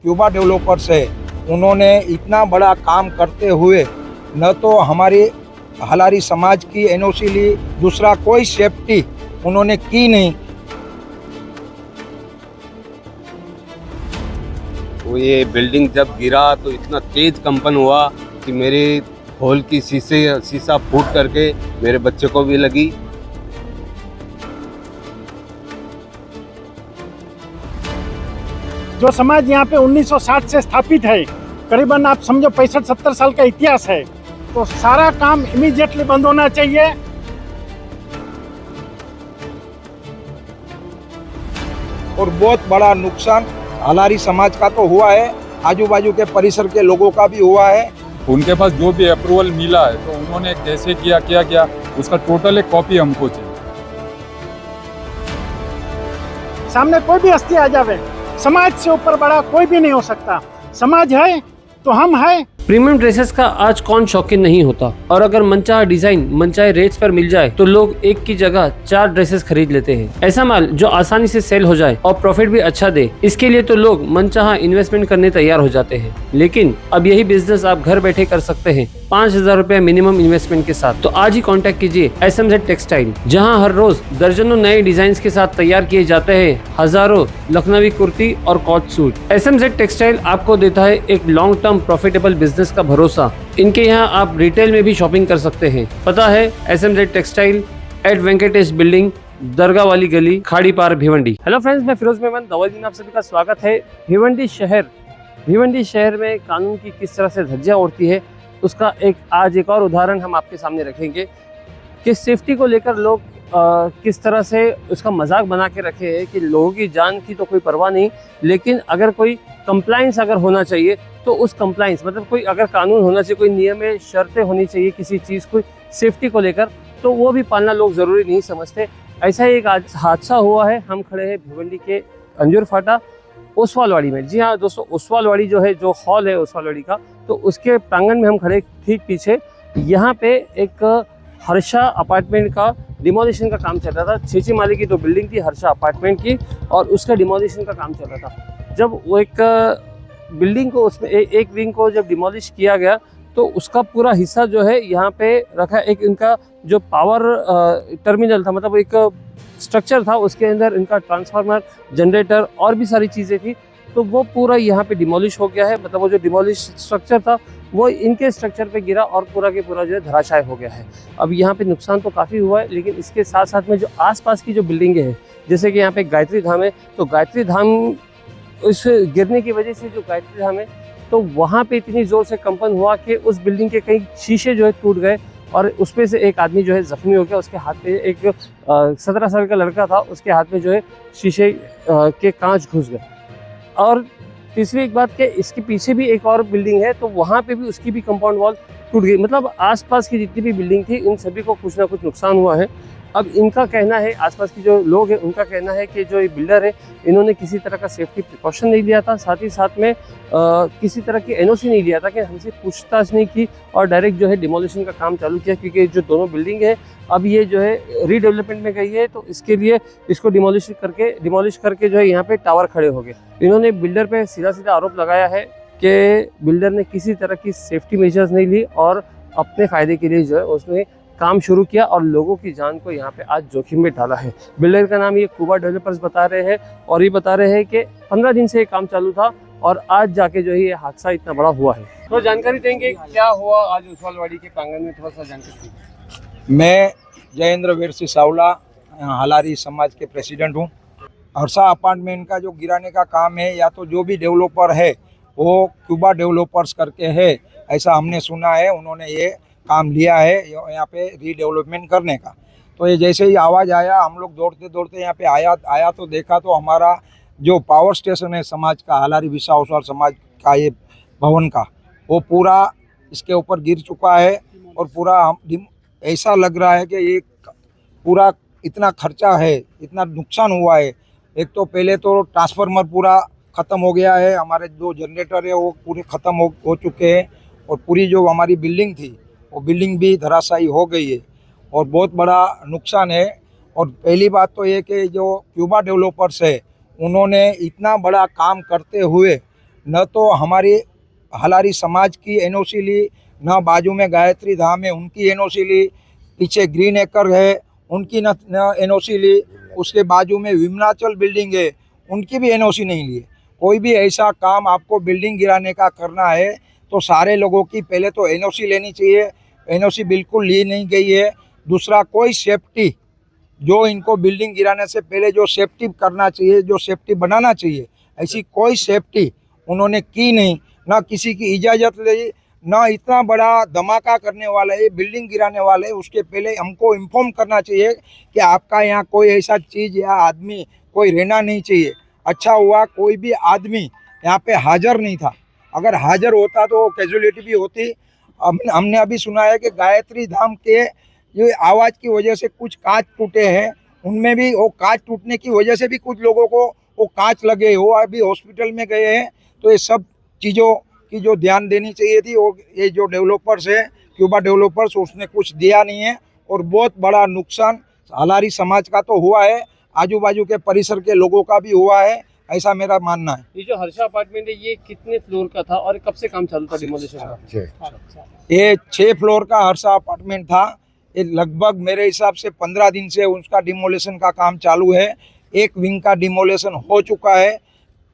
Cuba developers है, उन्होंने इतना बड़ा काम करते हुए न तो हमारी हलारी समाज की एनओसी ली, दूसरा कोई सेफ्टी उन्होंने की नहीं। वो ये बिल्डिंग जब गिरा तो इतना तेज कंपन हुआ कि मेरे हॉल की शीशा फूट करके मेरे बच्चे को भी लगी। जो समाज यहाँ पे 1960 से स्थापित है, करीबन आप समझो 65-70 साल का इतिहास है, तो सारा काम इमीडिएटली बंद होना चाहिए। और बहुत बड़ा नुकसान हलारी समाज का तो हुआ है, आजू बाजू के परिसर के लोगों का भी हुआ है। उनके पास जो भी अप्रूवल मिला है तो उन्होंने कैसे किया क्या किया उसका टोटल एक कॉपी हमको चाहिए। सामने कोई भी हस्ती आ जावे, समाज से ऊपर बड़ा कोई भी नहीं हो सकता। समाज है तो हम है। प्रीमियम ड्रेसेस का आज कौन शौकीन नहीं होता, और अगर मनचाहा डिजाइन मनचाहे रेट्स पर मिल जाए तो लोग एक की जगह 4 ड्रेसेस खरीद लेते हैं। ऐसा माल जो आसानी से सेल हो जाए और प्रॉफिट भी अच्छा दे, इसके लिए तो लोग मनचाहा इन्वेस्टमेंट करने तैयार हो जाते हैं। लेकिन अब यही बिजनेस आप घर बैठे कर सकते हैं 5,000 रुपए मिनिमम इन्वेस्टमेंट के साथ। तो आज ही कॉन्टैक्ट कीजिए SMZ टेक्सटाइल, जहाँ हर रोज दर्जनों नए डिजाइन के साथ तैयार किए जाते हैं हजारों लखनवी कुर्ती और कॉट सूट। SMZ टेक्सटाइल आपको देता है एक लॉन्ग टर्म प्रॉफिटेबल बिजनेस का भरोसा। इनके यहाँ आप रिटेल में भी शॉपिंग कर सकते हैं। पता है SMZ textile at Venkatesh building, दरगाह वाली गली, खाड़ी पार, भिवंडी। हेलो फ्रेंड्स, मैं फिरोज मेमन दवाई आप सभी का स्वागत है। भिवंडी शहर में कानून की किस तरह से धज्जियां उड़ती है उसका आज एक और उदाहरण हम आपके सामने रखेंगे कि सेफ्टी को लेकर लोग किस तरह से उसका मजाक बना के रखे हैं कि लोगों की जान की तो कोई परवाह नहीं, लेकिन अगर कोई कंप्लाइंस अगर होना चाहिए तो उस कंप्लाइंस मतलब कोई अगर कानून होना चाहिए, कोई नियम है, शर्तें होनी चाहिए किसी चीज़ को सेफ्टी को लेकर, तो वो भी पालना लोग ज़रूरी नहीं समझते। ऐसा ही एक आज हादसा हुआ है। हम खड़े हैं भिवंडी के अंजुर फाटा ओसवालवाड़ी में। जी हाँ दोस्तों, ओसवालवाड़ी जो है, जो हॉल है ओसवालवाड़ी का, तो उसके प्रांगण में हम खड़े ठीक पीछे। यहाँ पे एक हर्षा अपार्टमेंट का डिमोलिशन का काम चल रहा था। 6 माले की 2 बिल्डिंग थी हर्षा अपार्टमेंट की, और उसका डिमोलिशन का काम चल रहा था। जब वो एक बिल्डिंग को उसमें एक विंग को जब डिमोलिश किया गया तो उसका पूरा हिस्सा जो है यहाँ पे रखा। एक इनका जो पावर टर्मिनल था, मतलब एक स्ट्रक्चर था, उसके अंदर इनका ट्रांसफार्मर, जनरेटर और भी सारी चीज़ें थी, तो वो पूरा यहाँ पे डिमोलिश हो गया है। मतलब वो जो डिमोलिश स्ट्रक्चर था वो इनके स्ट्रक्चर पे गिरा और पूरा के पूरा जो है धराशायी हो गया है। अब यहाँ पे नुकसान तो काफ़ी हुआ है, लेकिन इसके साथ साथ में जो आसपास की जो बिल्डिंगें हैं, जैसे कि यहाँ पे गायत्री धाम है, तो गायत्री धाम उस गिरने की वजह से जो गायत्री धाम है, तो वहाँ पे इतनी ज़ोर से कंपन हुआ कि उस बिल्डिंग के कई शीशे जो है टूट गए, और उसमें से एक आदमी जो है जख्मी हो गया। उसके हाथ में एक 17 साल का लड़का था, उसके हाथ में जो है शीशे के कांच घुस गए। और तीसरी एक बात कि इसके पीछे भी एक और बिल्डिंग है, तो वहाँ पे भी उसकी भी कंपाउंड वॉल टूट गई। मतलब आसपास की जितनी भी बिल्डिंग थी, इन सभी को कुछ ना कुछ नुकसान हुआ है। अब इनका कहना है, आसपास की जो लोग हैं उनका कहना है कि जो ये बिल्डर है, इन्होंने किसी तरह का सेफ्टी प्रिकॉशन नहीं लिया था, साथ ही साथ में किसी तरह की एनओसी नहीं लिया था, कि हमसे पूछताछ नहीं की और डायरेक्ट जो है डिमोलिशन का काम चालू किया। क्योंकि जो दोनों बिल्डिंग है अब ये जो है रीडेवलपमेंट में गई है, तो इसके लिए इसको डिमोलिश करके जो है यहाँ पे टावर खड़े हो गए। इन्होंने बिल्डर पे सीधा आरोप लगाया है कि बिल्डर ने किसी तरह की सेफ्टी मेजर्स नहीं ली और अपने फ़ायदे के लिए जो है उसने काम शुरू किया और लोगों की जान को यहाँ पे आज जोखिम में डाला है। बिल्डर का नाम ये क्यूबा डेवलपर्स बता रहे हैं, और ये बता रहे हैं कि 15 दिन से ये काम चालू था और आज जाके जो है ये हादसा इतना बड़ा हुआ है। तो जानकारी देंगे क्या हुआ आज ओसवालवाड़ी के प्रांगण में, थोड़ा सा जानकारी। मैं जयेंद्र वीरसिंह सावला, हलारी समाज के प्रेसिडेंट हूँ। हर्षा अपार्टमेंट का जो गिराने का काम है, या तो जो भी डेवलपर है वो क्यूबा डेवलपर्स करके है, ऐसा हमने सुना है। उन्होंने ये काम लिया है यहाँ पे रीडेवलपमेंट करने का। तो ये जैसे ही आवाज़ आया, हम लोग दौड़ते यहाँ पे आया तो देखा तो हमारा जो पावर स्टेशन है समाज का, हलारी विसा ओसवाल समाज का, ये भवन का, वो पूरा इसके ऊपर गिर चुका है। और पूरा ऐसा लग रहा है कि ये पूरा इतना खर्चा है, इतना नुकसान हुआ है। एक तो पहले तो ट्रांसफार्मर पूरा ख़त्म हो गया है, हमारे जो जनरेटर है वो पूरे ख़त्म हो चुके हैं, और पूरी जो हमारी बिल्डिंग थी वो बिल्डिंग भी धराशायी हो गई है, और बहुत बड़ा नुकसान है। और पहली बात तो ये कि जो क्यूबा डेवलपर्स है, उन्होंने इतना बड़ा काम करते हुए न तो हमारी हलारी समाज की एनओसी ली, न बाजू में गायत्री धाम है उनकी एनओसी ली, पीछे ग्रीन एकर है उनकी न एनओसी ली, उसके बाजू में विमलाचल बिल्डिंग है उनकी भी एनओसी नहीं ली। कोई भी ऐसा काम आपको बिल्डिंग गिराने का करना है तो सारे लोगों की पहले तो एनओसी लेनी चाहिए, एनओसी बिल्कुल ली नहीं गई है। दूसरा, कोई सेफ्टी जो इनको बिल्डिंग गिराने से पहले जो सेफ्टी करना चाहिए, जो सेफ्टी बनाना चाहिए, ऐसी कोई सेफ्टी उन्होंने की नहीं, ना किसी की इजाज़त ली, ना इतना बड़ा धमाका करने वाला है, बिल्डिंग गिराने वाले है, उसके पहले हमको इन्फॉर्म करना चाहिए कि आपका यहाँ कोई ऐसा चीज़ या आदमी कोई रहना नहीं चाहिए। अच्छा हुआ कोई भी आदमी यहाँ पे हाजिर नहीं था, अगर हाजिर होता तो कैजुअलिटी भी होती। हमने अभी सुना है कि गायत्री धाम के ये आवाज़ की वजह से कुछ कांच टूटे हैं, उनमें भी वो कांच टूटने की वजह से भी कुछ लोगों को वो कांच लगे, वो अभी हॉस्पिटल में गए हैं। तो ये सब चीज़ों की जो ध्यान देनी चाहिए थी, वो ये जो डेवलपर्स है क्यूबा डेवलपर्स, उसने कुछ दिया नहीं है और बहुत बड़ा नुकसान हलारी समाज का तो हुआ है, आजू बाजू के परिसर के लोगों का भी हुआ है, ऐसा मेरा मानना है। ये जो हर्षा अपार्टमेंट है ये कितने फ्लोर का था और कब से काम चालू था डिमोलिशन का? ये 6 फ्लोर का हर्षा अपार्टमेंट था। ये लगभग मेरे हिसाब से 15 दिन से उसका डिमोलिशन का काम चालू है। एक विंग का डिमोलिशन हो चुका है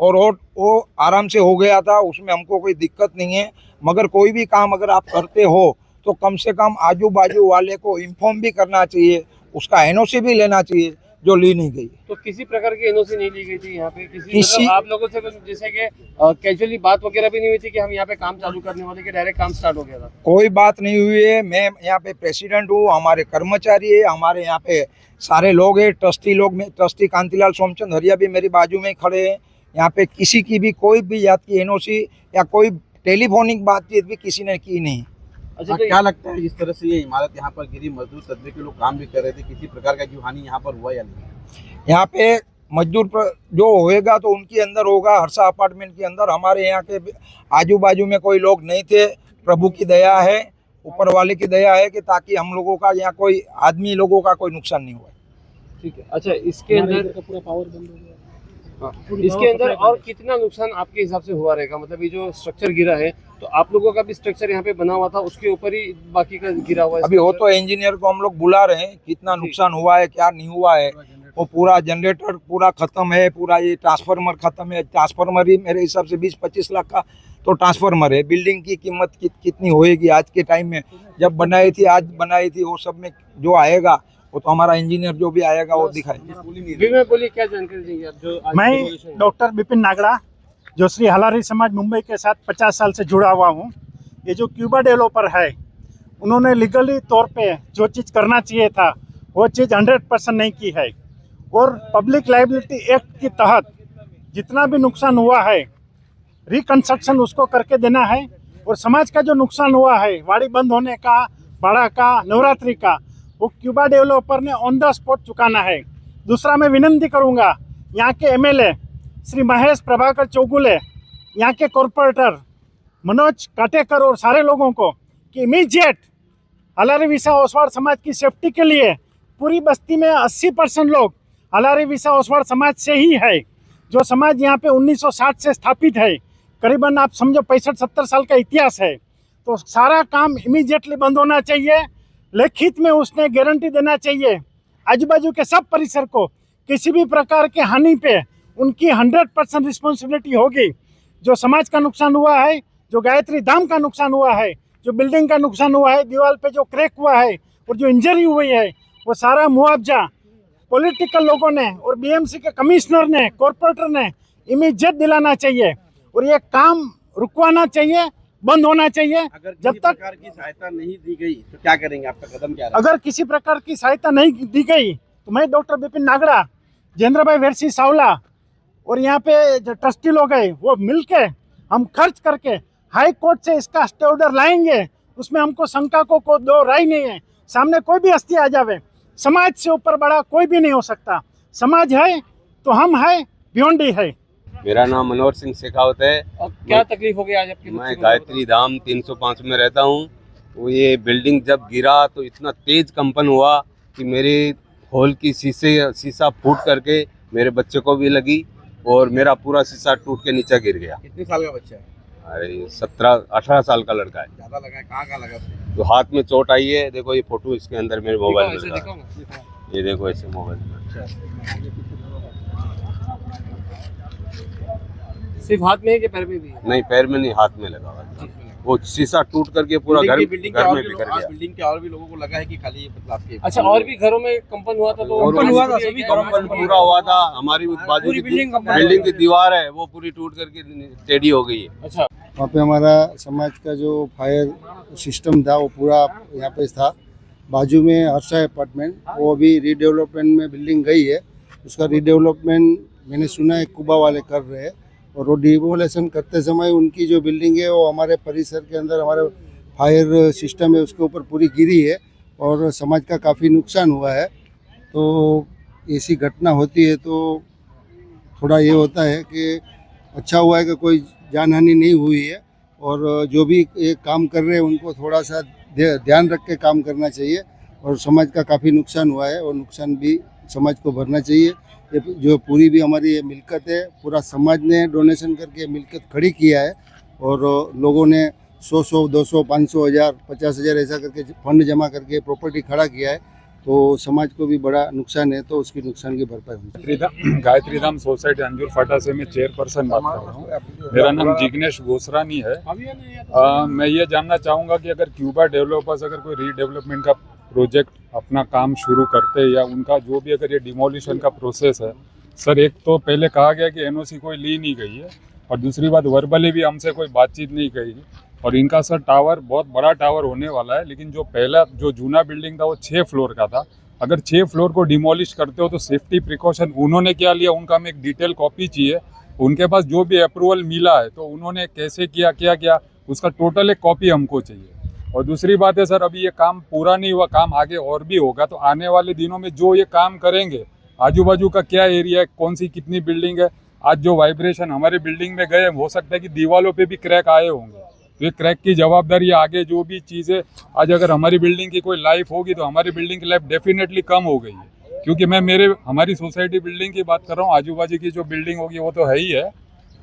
और वो आराम से हो गया था, उसमें हमको कोई दिक्कत नहीं है। मगर कोई भी काम अगर आप करते हो तो कम से कम आजू बाजू वाले को इन्फॉर्म भी करना चाहिए, उसका एनओसी भी लेना चाहिए, जो ली नहीं गई। तो किसी प्रकार की एनओसी नहीं ली गई थी यहाँ पे? किसी- मतलब आप लोगों से जैसे कि कैजुअली बात वगैरह भी नहीं हुई थी कि हम यहाँ पे काम चालू करने वाले, कि डायरेक्ट काम स्टार्ट हो गया था? कोई बात नहीं हुई है। मैं यहाँ पे प्रेसिडेंट हूँ, हमारे कर्मचारी है, हमारे यहाँ पे सारे लोग हैं, ट्रस्टी लोग में ट्रस्टी कांतिलाल सोमचंद हरिया भी मेरी बाजू में खड़े हैं। यहाँ पे किसी की भी कोई भी जात की एनओसी या कोई टेलीफोनिक बातचीत भी किसी ने की नहीं। अच्छा, तो क्या लगता है जिस तरह से ये इमारत यहाँ पर गिरी, मजदूर तदबीर के लोग काम भी कर रहे थे, किसी प्रकार का जीव हानि यहाँ पर हुआ या नहीं? यहाँ पे मजदूर जो होएगा तो उनके अंदर होगा, हर्षा अपार्टमेंट के अंदर। हमारे यहाँ के आजू बाजू में कोई लोग नहीं थे। प्रभु की दया है, ऊपर वाले की दया है कि ताकि हम लोगों का यहाँ कोई आदमी लोगों का कोई नुकसान नहीं हुआ। ठीक है। अच्छा, इसके अंदर पूरा पावर बंद हो गया। हाँ, इसके अंदर और कितना नुकसान आपके हिसाब से हुआ रहेगा? मतलब ये जो स्ट्रक्चर गिरा है तो आप लोगों का भी स्ट्रक्चर यहाँ पे बना हुआ था, उसके ऊपर ही बाकी का गिरा हुआ है? अभी वो तो इंजीनियर को हम लोग बुला रहे हैं, कितना नुकसान हुआ है क्या नहीं हुआ है। वो पूरा जनरेटर पूरा खत्म है, पूरा ये ट्रांसफार्मर खत्म है। ट्रांसफार्मर ही मेरे हिसाब से 20-25 लाख का तो ट्रांसफार्मर है। बिल्डिंग की कीमत कितनी होएगी आज के टाइम में, जब बनाई थी आज बनाई थी, वो सब में जो आएगा वो तो हमारा इंजीनियर जो भी आएगा वो दिखाएगा। बोलिए, क्या जानकारी देंगे आप? जो आज मैं demolition- डॉक्टर विपिन नागड़ा, जो श्री हलारी समाज मुंबई के साथ 50 साल से जुड़ा हुआ हूँ। ये जो क्यूबा डेवलपर है, उन्होंने लीगली तौर पे जो चीज़ करना चाहिए था वो चीज़ 100% नहीं की है। और पब्लिक लाइबिलिटी एक्ट के तहत जितना भी नुकसान हुआ है, रिकंस्ट्रक्शन उसको करके देना है। और समाज का जो नुकसान हुआ है, वाड़ी बंद होने का, बाड़ा का, नवरात्रि का, वो क्यूबा डेवलपर ने ऑन द स्पॉट चुकाना है। दूसरा, मैं विनंती करूंगा यहाँ के एमएलए श्री महेश प्रभाकर चौगुले, यहाँ के कॉरपोरेटर मनोज काटेकर और सारे लोगों को कि इमीडिएट हलारी विसा ओसवाड़ समाज की सेफ्टी के लिए पूरी बस्ती में 80% लोग हलारी विसा ओसवाड़ समाज से ही है। जो समाज यहाँ पे 1960 से स्थापित है, करीबन आप समझो 65-70 साल का इतिहास है। तो सारा काम इमीडिएटली बंद होना चाहिए। लिखित में उसने गारंटी देना चाहिए आजू बाजू के सब परिसर को, किसी भी प्रकार के हानि पे उनकी 100% रिस्पॉन्सिबिलिटी होगी। जो समाज का नुकसान हुआ है, जो गायत्री धाम का नुकसान हुआ है, जो बिल्डिंग का नुकसान हुआ है, दीवार पे जो क्रैक हुआ है और जो इंजरी हुई है, वो सारा मुआवजा पॉलिटिकल लोगों ने और बीएमसी के कमिश्नर ने, कॉरपोरेटर ने इमीडिएट दिलाना चाहिए। और ये काम रुकवाना चाहिए, बंद होना चाहिए। अगर जब किसी तक प्रकार की सहायता नहीं दी गई तो क्या करेंगे, आपका कदम क्या रहेगा? अगर किसी प्रकार की सहायता नहीं दी गई तो मैं डॉक्टर विपिन नागड़ा, जेंद्र भाई वेरसी सावला और यहाँ पे जो ट्रस्टी लोग हैं वो मिलके हम खर्च करके हाई कोर्ट से इसका स्टे ऑर्डर लाएंगे। उसमें हमको शंका को दो राय नहीं है। सामने कोई भी हस्ती आ जावे, समाज से ऊपर बड़ा कोई भी नहीं हो सकता। समाज है तो हम है, बियॉन्ड ही है। मेरा नाम मनोहर सिंह शेखावत है। और क्या तकलीफ हो गई आज आपकी? मैं गायत्री धाम 305 में रहता हूँ। वो ये बिल्डिंग जब गिरा तो इतना तेज कंपन हुआ कि मेरे हॉल की शीशा फूट करके मेरे बच्चे को भी लगी और मेरा पूरा शीशा टूट के नीचे गिर गया। कितने साल का बच्चा है? अरे 17-18 साल का लड़का है। ज्यादा लगा है? कहाँ लगा उसको? तो हाथ में चोट आई है, देखो ये फोटो इसके अंदर मेरे मोबाइल में लगा है। ये देखो ऐसे मोबाइल में। सिर्फ हाथ में है कि पैर में भी है? नहीं, पैर में नहीं, हाथ में लगा हुआ है। वो शीशा टूट करके पूरा घर में बिखर गया। बिल्डिंग के और भी लोगों को लगा है कि खाली ये मतलब आपके? अच्छा, और भी घरों में कंपन हुआ था? तो और कंपन हुआ था, सभी कंपन पूरा हुआ था। हमारी बाजू की बिल्डिंग की दीवार है वो पूरी टूट करके टेढ़ी हो गई है। अच्छा, वहाँ पे हमारा समाज का जो फायर सिस्टम था वो पूरा यहाँ पे था। बाजू में हर्षा अपार्टमेंट, वो अभी रीडेवलपमेंट में बिल्डिंग गई है। उसका रीडेवलपमेंट मैंने सुना है कुबा वाले कर रहे हैं, और वो डिमोलेशन करते समय उनकी जो बिल्डिंग है वो हमारे परिसर के अंदर हमारे फायर सिस्टम है उसके ऊपर पूरी गिरी है और समाज का काफ़ी नुकसान हुआ है। तो ऐसी घटना होती है तो थोड़ा ये होता है कि अच्छा हुआ है कि कोई जानहानि नहीं हुई है, और जो भी ये काम कर रहे हैं उनको थोड़ा सा ध्यान रख के काम करना चाहिए। और समाज का काफ़ी नुकसान हुआ है और नुकसान भी समाज को भरना चाहिए। ये जो पूरी भी हमारी ये मिलकत है, पूरा समाज ने डोनेशन करके मिलकत खड़ी किया है, और लोगों ने 100, 200, 500, 1000, 50,000 ऐसा करके फंड जमा करके प्रॉपर्टी खड़ा किया है। तो समाज को भी बड़ा नुकसान है, तो उसकी नुकसान की भरपाई होनी चाहिए। गायत्री धाम सोसाइटी अंजूर फाटा से मैं चेयरपर्सन बात कर रहा हूँ। मेरा नाम जिग्नेश गोसरानी है। मैं ये जानना चाहूँगा कि अगर क्यूबा डेवलपर्स अगर कोई रीडेवलपमेंट का प्रोजेक्ट अपना काम शुरू करते हैं, या उनका जो भी अगर ये डिमोलिशन का प्रोसेस है, सर एक तो पहले कहा गया कि एनओसी कोई ली नहीं गई है, और दूसरी बात वर्बली भी हमसे कोई बातचीत नहीं कही। और इनका सर टावर बहुत बड़ा टावर होने वाला है, लेकिन जो पहला जो जूना बिल्डिंग था वो 6 फ्लोर का था। अगर 6 फ्लोर को डिमोलिश करते हो तो सेफ्टी प्रिकॉशन उन्होंने क्या लिया, उनका हमें एक डिटेल कॉपी चाहिए। उनके पास जो भी अप्रूवल मिला है तो उन्होंने कैसे किया, क्या किया, उसका टोटल एक कॉपी हमको चाहिए। और दूसरी बात है सर, अभी ये काम पूरा नहीं हुआ, काम आगे और भी होगा, तो आने वाले दिनों में जो ये काम करेंगे, आजू बाजू का क्या एरिया है, कौन सी कितनी बिल्डिंग है, आज जो वाइब्रेशन हमारे बिल्डिंग में गए, हो सकता है कि दीवारों पे भी क्रैक आए होंगे। तो ये क्रैक की जवाबदारी आगे जो भी चीज़ें, आज अगर हमारी बिल्डिंग की कोई लाइफ होगी तो हमारी बिल्डिंग की लाइफ डेफिनेटली कम हो गई है। क्योंकि मैं हमारी सोसाइटी बिल्डिंग की बात कर रहा हूँ, आजू बाजू की जो बिल्डिंग होगी वो तो है ही है।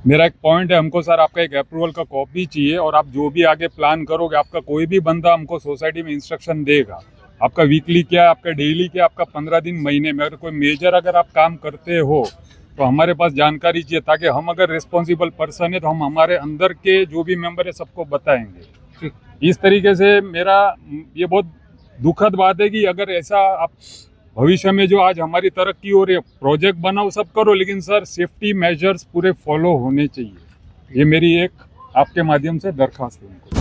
मेरा एक पॉइंट है, हमको सर आपका एक अप्रूवल का कॉपी चाहिए, और आप जो भी आगे प्लान करोगे, आपका कोई भी बंदा हमको सोसाइटी में इंस्ट्रक्शन देगा, आपका वीकली क्या है, आपका डेली क्या, आपका 15 दिन, महीने में अगर कोई मेजर अगर आप काम करते हो तो हमारे पास जानकारी चाहिए, ताकि हम अगर रिस्पॉन्सिबल पर्सन है तो हम हमारे अंदर के जो भी मेंबर है सबको बताएंगे। इस तरीके से मेरा ये बहुत दुखद बात है कि अगर ऐसा आप भविष्य में जो आज हमारी तरक्की हो रही है, प्रोजेक्ट बनाओ सब करो, लेकिन सर सेफ्टी मेजर्स पूरे फॉलो होने चाहिए। ये मेरी एक आपके माध्यम से दरख्वास्त है उनको।